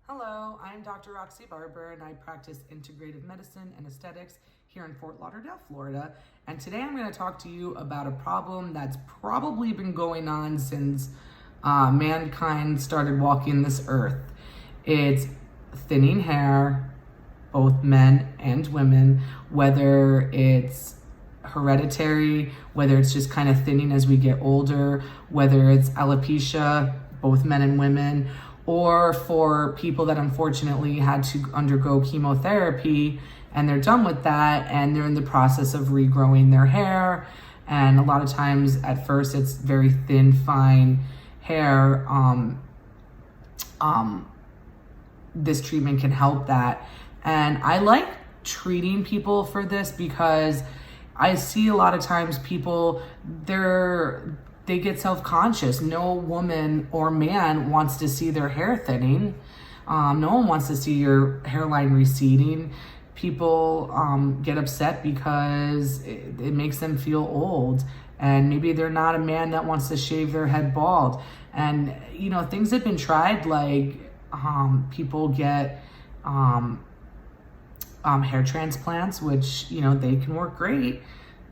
Hello, I'm Dr. Roxy Barber and I practice integrative medicine and aesthetics here in Fort Lauderdale, Florida. And today I'm going to talk to you about a problem that's probably been going on since mankind started walking this earth. It's thinning hair, both men and women, whether it's hereditary, whether it's just kind of thinning as we get older, whether it's alopecia, both men and women, or for people that unfortunately had to undergo chemotherapy and they're done with that and they're in the process of regrowing their hair. And a lot of times at first it's very thin, fine hair. This treatment can help that. And I like treating people for this because I see a lot of times people, they get self-conscious. No woman or man wants to see their hair thinning. No one wants to see your hairline receding. People get upset because it makes them feel old. And maybe they're not a man that wants to shave their head bald. And, you know, things have been tried, like people get hair transplants, which, you know, they can work great.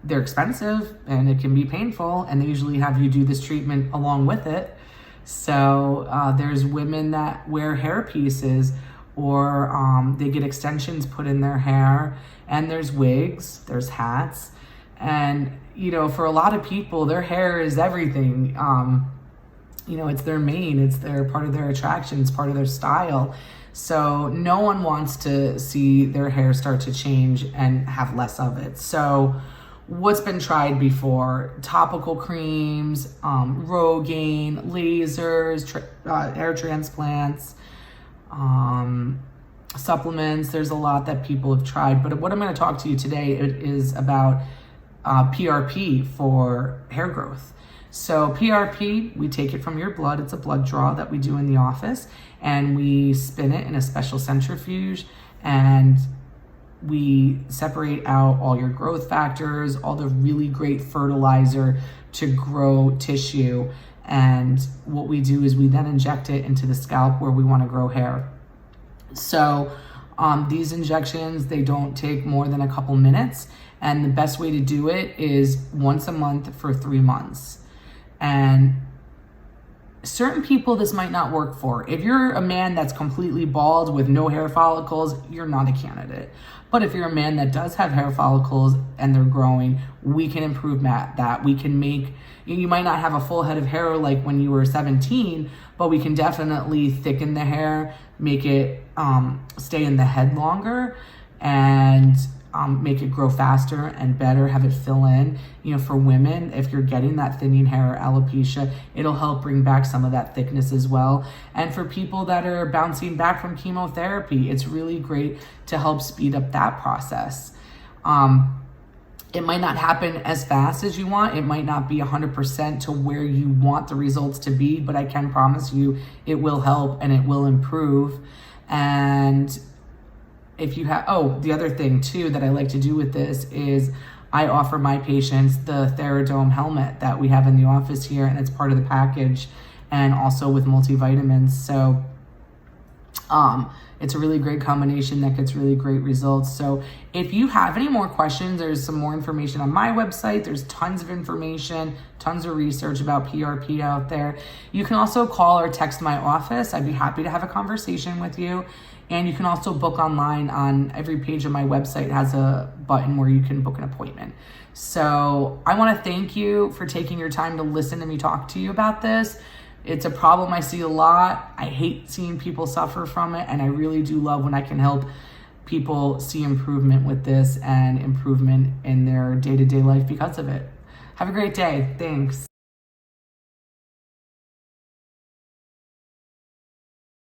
They're expensive and it can be painful, and they usually have you do this treatment along with it. So there's women that wear hair pieces, or they get extensions put in their hair, and there's wigs, there's hats. And, you know, for a lot of people, their hair is everything. You know, it's their main, it's their part of their attraction, it's part of their style. So no one wants to see their hair start to change and have less of it. So what's been tried before? Topical creams, Rogaine, lasers, hair transplants, supplements. There's a lot that people have tried, but what I'm going to talk to you today is about PRP for hair growth. So PRP, we take it from your blood. It's a blood draw that we do in the office, and we spin it in a special centrifuge, and we separate out all your growth factors, all the really great fertilizer to grow tissue. And what we do is we then inject it into the scalp where we want to grow hair. So these injections, they don't take more than a couple minutes. And the best way to do it is once a month for 3 months. And certain people this might not work for. If you're a man that's completely bald with no hair follicles, you're not a candidate. But if you're a man that does have hair follicles and they're growing, we can improve that. We can make, you might not have a full head of hair like when you were 17, but we can definitely thicken the hair, make it stay in the head longer, and make it grow faster and better, have it fill in. You know, for women, if you're getting that thinning hair or alopecia, it'll help bring back some of that thickness as well. And for people that are bouncing back from chemotherapy, it's really great to help speed up that process. It might not happen as fast as you want. It might not be 100% to where you want the results to be, but I can promise you it will help and it will improve. And if you have, the other thing too that I like to do with this is I offer my patients the Theradome helmet that we have in the office here, and it's part of the package, and also with multivitamins. So it's a really great combination that gets really great results. So if you have any more questions, there's some more information on my website. There's tons of information, tons of research about PRP out there. You can also call or text my office. I'd be happy to have a conversation with you. And you can also book online. On every page of my website has a button where you can book an appointment. So I want to thank you for taking your time to listen to me talk to you about this. It's a problem I see a lot. I hate seeing people suffer from it, and I really do love when I can help people see improvement with this and improvement in their day-to-day life because of it. Have a great day. Thanks.